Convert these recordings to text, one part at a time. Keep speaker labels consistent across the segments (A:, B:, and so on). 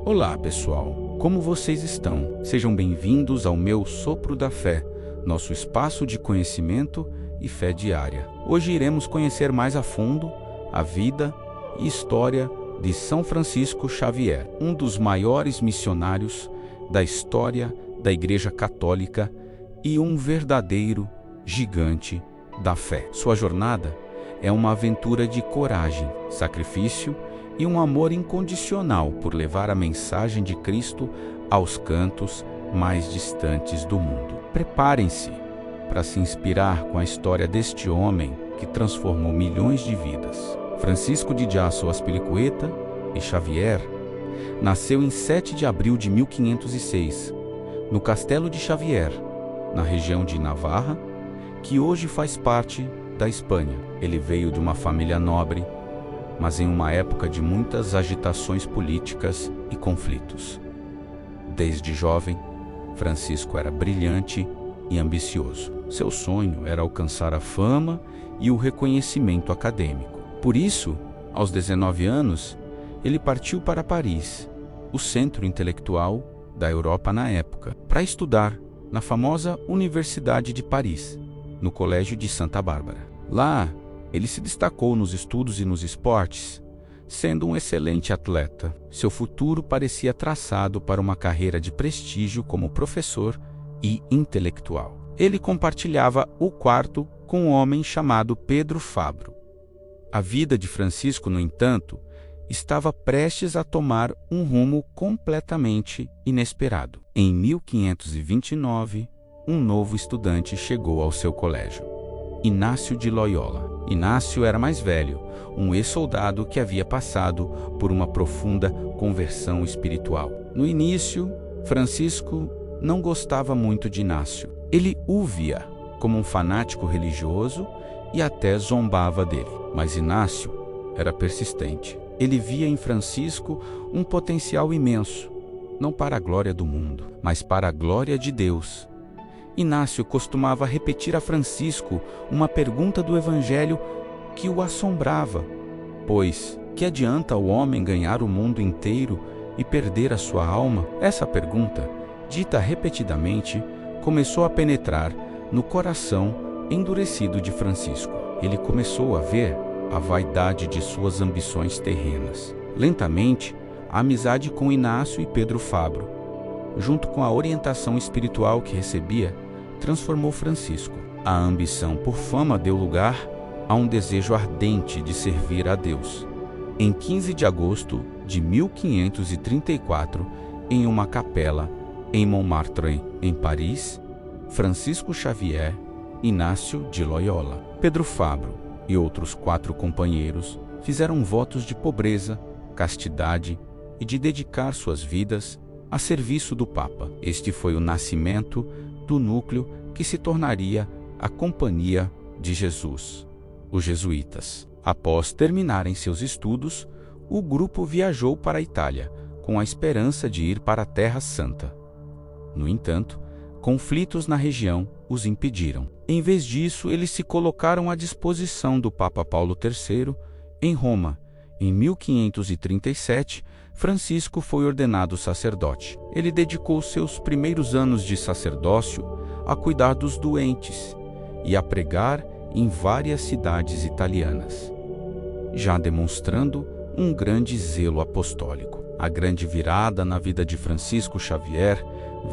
A: Olá, pessoal! Como vocês estão? Sejam bem-vindos ao meu Sopro da Fé, nosso espaço de conhecimento e fé diária. Hoje iremos conhecer mais a fundo a vida e história de São Francisco Xavier, um dos maiores missionários da história da Igreja Católica e um verdadeiro gigante da fé. Sua jornada é uma aventura de coragem, sacrifício e um amor incondicional por levar a mensagem de Cristo aos cantos mais distantes do mundo. Preparem-se para se inspirar com a história deste homem que transformou milhões de vidas. Francisco de Jasso Azpilicueta e Xavier nasceu em 7 de abril de 1506, no Castelo de Xavier, na região de Navarra, que hoje faz parte da Espanha. Ele veio de uma família nobre, mas em uma época de muitas agitações políticas e conflitos. Desde jovem, Francisco era brilhante e ambicioso. Seu sonho era alcançar a fama e o reconhecimento acadêmico. Por isso, aos 19 anos, ele partiu para Paris, o centro intelectual da Europa na época, para estudar na famosa Universidade de Paris, no Colégio de Santa Bárbara. Lá, ele se destacou nos estudos e nos esportes, sendo um excelente atleta. Seu futuro parecia traçado para uma carreira de prestígio como professor e intelectual. Ele compartilhava o quarto com um homem chamado Pedro Fabro. A vida de Francisco, no entanto, estava prestes a tomar um rumo completamente inesperado. Em 1529, um novo estudante chegou ao seu colégio: Inácio de Loyola. Inácio era mais velho, um ex-soldado que havia passado por uma profunda conversão espiritual. No início, Francisco não gostava muito de Inácio. Ele o via como um fanático religioso e até zombava dele. Mas Inácio era persistente. Ele via em Francisco um potencial imenso, não para a glória do mundo, mas para a glória de Deus. Inácio costumava repetir a Francisco uma pergunta do Evangelho que o assombrava, pois, que adianta o homem ganhar o mundo inteiro e perder a sua alma? Essa pergunta, dita repetidamente, começou a penetrar no coração endurecido de Francisco. Ele começou a ver a vaidade de suas ambições terrenas. Lentamente, a amizade com Inácio e Pedro Fabro, junto com a orientação espiritual que recebia, transformou Francisco. A ambição por fama deu lugar a um desejo ardente de servir a Deus. Em 15 de agosto de 1534, em uma capela em Montmartre, em Paris, Francisco Xavier, Inácio de Loyola, Pedro Fabro e outros 4 companheiros fizeram votos de pobreza, castidade e de dedicar suas vidas a serviço do Papa. Este foi o nascimento do núcleo que se tornaria a Companhia de Jesus, os jesuítas. Após terminarem seus estudos, o grupo viajou para a Itália, com a esperança de ir para a Terra Santa. No entanto, conflitos na região os impediram. Em vez disso, eles se colocaram à disposição do Papa Paulo III em Roma. Em 1537, Francisco foi ordenado sacerdote. Ele dedicou seus primeiros anos de sacerdócio a cuidar dos doentes e a pregar em várias cidades italianas, já demonstrando um grande zelo apostólico. A grande virada na vida de Francisco Xavier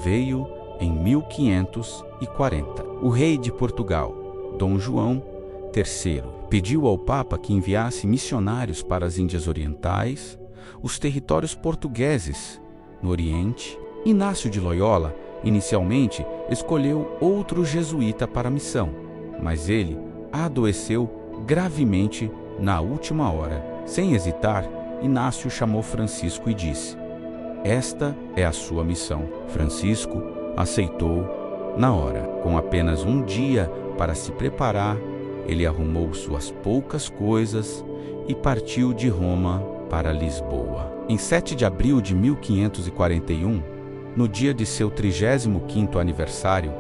A: veio em 1540. O rei de Portugal, Dom João III, pediu ao Papa que enviasse missionários para as Índias Orientais, os territórios portugueses no Oriente. Inácio de Loyola, inicialmente, escolheu outro jesuíta para a missão, mas ele adoeceu gravemente na última hora. Sem hesitar, Inácio chamou Francisco e disse: "Esta é a sua missão." Francisco aceitou na hora. Com apenas um dia para se preparar, ele arrumou suas poucas coisas e partiu de Roma para Lisboa. Em 7 de abril de 1541, no dia de seu 35º aniversário,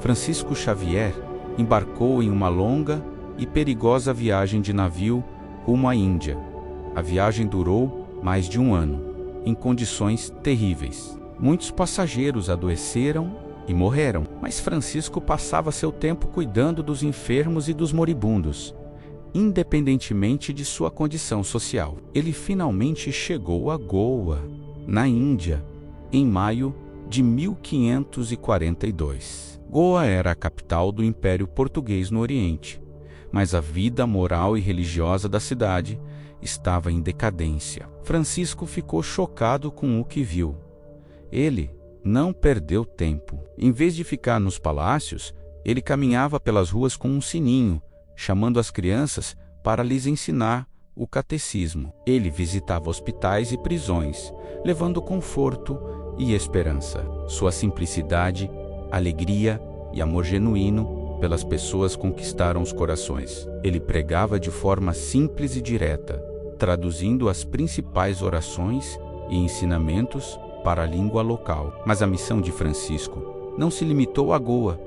A: Francisco Xavier embarcou em uma longa e perigosa viagem de navio rumo à Índia. A viagem durou mais de um ano em condições terríveis. Muitos passageiros adoeceram e morreram, mas Francisco passava seu tempo cuidando dos enfermos e dos moribundos, independentemente de sua condição social. Ele finalmente chegou a Goa, na Índia, em maio de 1542. Goa era a capital do Império Português no Oriente, mas a vida moral e religiosa da cidade estava em decadência. Francisco ficou chocado com o que viu. Ele não perdeu tempo. Em vez de ficar nos palácios, ele caminhava pelas ruas com um sininho, chamando as crianças para lhes ensinar o catecismo. Ele visitava hospitais e prisões, levando conforto e esperança. Sua simplicidade, alegria e amor genuíno pelas pessoas conquistaram os corações. Ele pregava de forma simples e direta, traduzindo as principais orações e ensinamentos para a língua local. Mas a missão de Francisco não se limitou a Goa.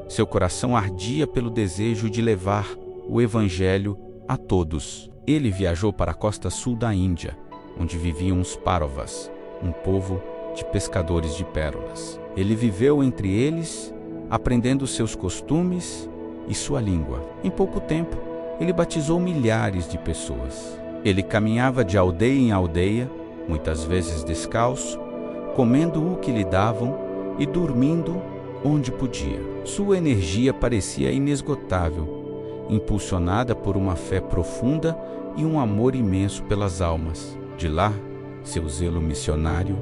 A: Seu coração ardia pelo desejo de levar o Evangelho a todos. Ele viajou para a costa sul da Índia, onde viviam os Párovas, um povo de pescadores de pérolas. Ele viveu entre eles, aprendendo seus costumes e sua língua. Em pouco tempo, ele batizou milhares de pessoas. Ele caminhava de aldeia em aldeia, muitas vezes descalço, comendo o que lhe davam e dormindo onde podia. Sua energia parecia inesgotável, impulsionada por uma fé profunda e um amor imenso pelas almas. De lá, seu zelo missionário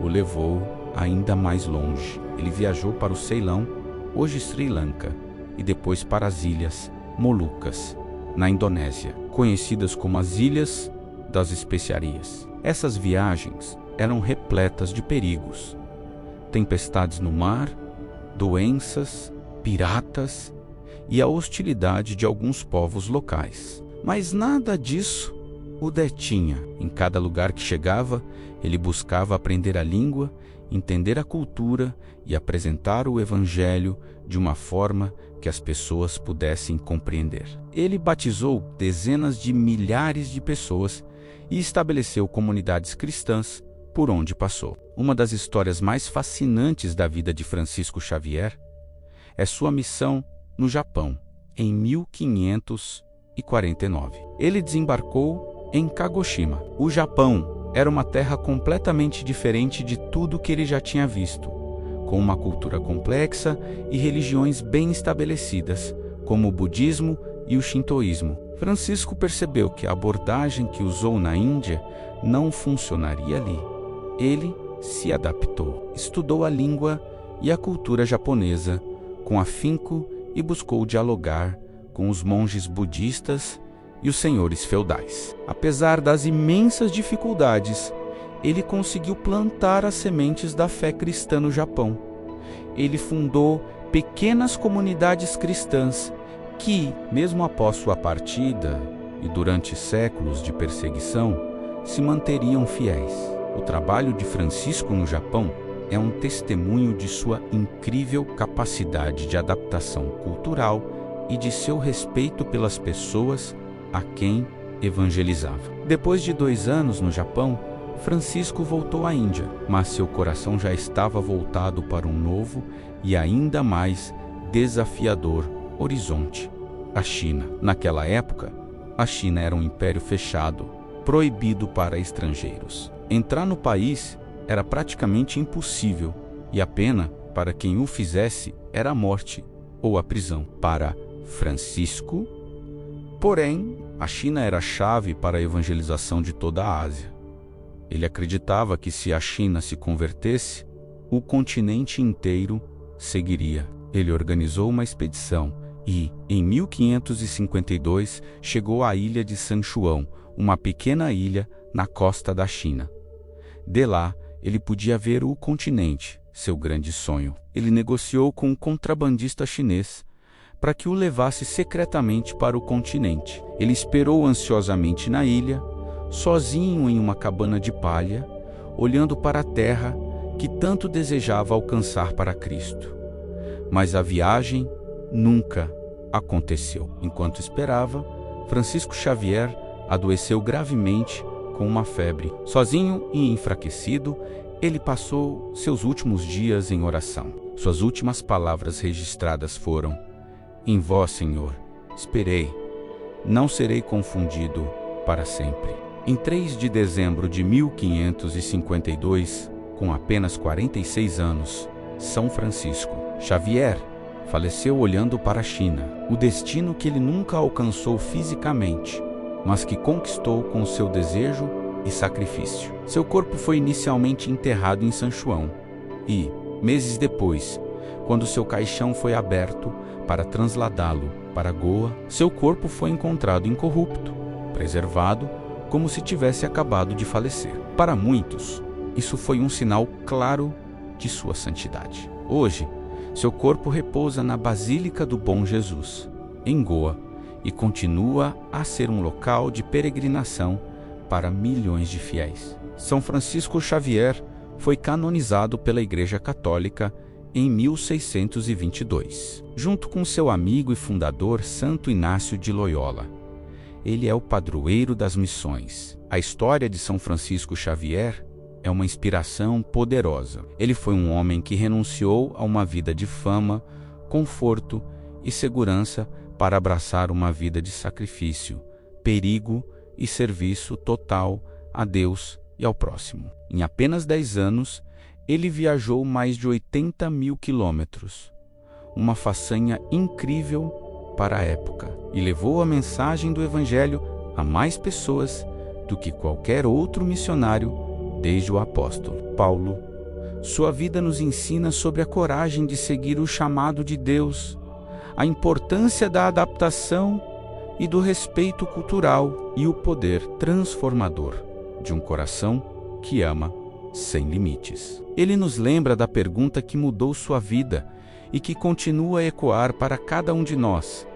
A: o levou ainda mais longe. Ele viajou para o Ceilão, hoje Sri Lanka, e depois para as Ilhas Molucas, na Indonésia, conhecidas como as Ilhas das Especiarias. Essas viagens eram repletas de perigos. Tempestades no mar, doenças, piratas e a hostilidade de alguns povos locais. Mas nada disso o detinha. Em cada lugar que chegava, ele buscava aprender a língua, entender a cultura e apresentar o Evangelho de uma forma que as pessoas pudessem compreender. Ele batizou dezenas de milhares de pessoas e estabeleceu comunidades cristãs por onde passou. Uma das histórias mais fascinantes da vida de Francisco Xavier é sua missão no Japão, em 1549. Ele desembarcou em Kagoshima. O Japão era uma terra completamente diferente de tudo que ele já tinha visto, com uma cultura complexa e religiões bem estabelecidas, como o budismo e o shintoísmo. Francisco percebeu que a abordagem que usou na Índia não funcionaria ali. Ele se adaptou, estudou a língua e a cultura japonesa com afinco e buscou dialogar com os monges budistas e os senhores feudais. Apesar das imensas dificuldades, ele conseguiu plantar as sementes da fé cristã no Japão. Ele fundou pequenas comunidades cristãs que, mesmo após sua partida e durante séculos de perseguição, se manteriam fiéis. O trabalho de Francisco no Japão é um testemunho de sua incrível capacidade de adaptação cultural e de seu respeito pelas pessoas a quem evangelizava. Depois de 2 anos no Japão, Francisco voltou à Índia, mas seu coração já estava voltado para um novo e ainda mais desafiador horizonte: a China. Naquela época, a China era um império fechado, proibido para estrangeiros. Entrar no país era praticamente impossível, e a pena para quem o fizesse era a morte ou a prisão. Para Francisco, porém, a China era a chave para a evangelização de toda a Ásia. Ele acreditava que se a China se convertesse, o continente inteiro seguiria. Ele organizou uma expedição e, em 1552, chegou à ilha de San Juan, uma pequena ilha na costa da China. De lá, ele podia ver o continente, seu grande sonho. Ele negociou com um contrabandista chinês para que o levasse secretamente para o continente. Ele esperou ansiosamente na ilha, sozinho em uma cabana de palha, olhando para a terra que tanto desejava alcançar para Cristo. Mas a viagem nunca aconteceu. Enquanto esperava, Francisco Xavier adoeceu gravemente com uma febre. Sozinho e enfraquecido, ele passou seus últimos dias em oração. Suas últimas palavras registradas foram: em vós, Senhor, esperei, não serei confundido para sempre. Em 3 de dezembro de 1552, com apenas 46 anos, São Francisco Xavier faleceu olhando para a China, o destino que ele nunca alcançou fisicamente, mas que conquistou com seu desejo e sacrifício. Seu corpo foi inicialmente enterrado em San Juan e, meses depois, quando seu caixão foi aberto para transladá-lo para Goa, seu corpo foi encontrado incorrupto, preservado como se tivesse acabado de falecer. Para muitos, isso foi um sinal claro de sua santidade. Hoje, seu corpo repousa na Basílica do Bom Jesus, em Goa, e continua a ser um local de peregrinação para milhões de fiéis. São Francisco Xavier foi canonizado pela Igreja Católica em 1622, junto com seu amigo e fundador Santo Inácio de Loyola. Ele é o padroeiro das missões. A história de São Francisco Xavier é uma inspiração poderosa. Ele foi um homem que renunciou a uma vida de fama, conforto e segurança para abraçar uma vida de sacrifício, perigo e serviço total a Deus e ao próximo. Em apenas 10 anos, ele viajou mais de 80 mil quilômetros, uma façanha incrível para a época, e levou a mensagem do Evangelho a mais pessoas do que qualquer outro missionário desde o apóstolo Paulo. Sua vida nos ensina sobre a coragem de seguir o chamado de Deus, a importância da adaptação e do respeito cultural e o poder transformador de um coração que ama sem limites. Ele nos lembra da pergunta que mudou sua vida e que continua a ecoar para cada um de nós: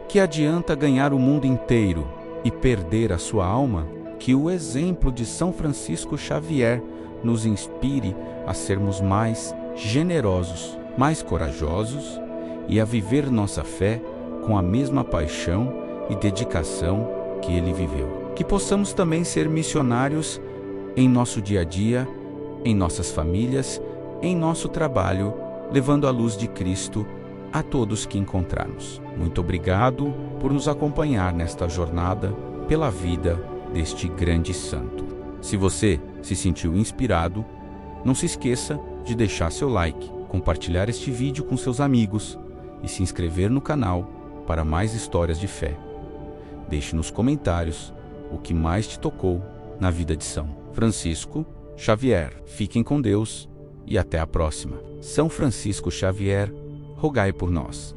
A: que adianta ganhar o mundo inteiro e perder a sua alma? Que o exemplo de São Francisco Xavier nos inspire a sermos mais generosos, mais corajosos e a viver nossa fé com a mesma paixão e dedicação que ele viveu. Que possamos também ser missionários em nosso dia a dia, em nossas famílias, em nosso trabalho, levando a luz de Cristo a todos que encontrarmos. Muito obrigado por nos acompanhar nesta jornada pela vida deste grande santo. Se você se sentiu inspirado, não se esqueça de deixar seu like, compartilhar este vídeo com seus amigos e se inscrever no canal para mais histórias de fé. Deixe nos comentários o que mais te tocou na vida de São Francisco Xavier. Fiquem com Deus e até a próxima. São Francisco Xavier, rogai por nós.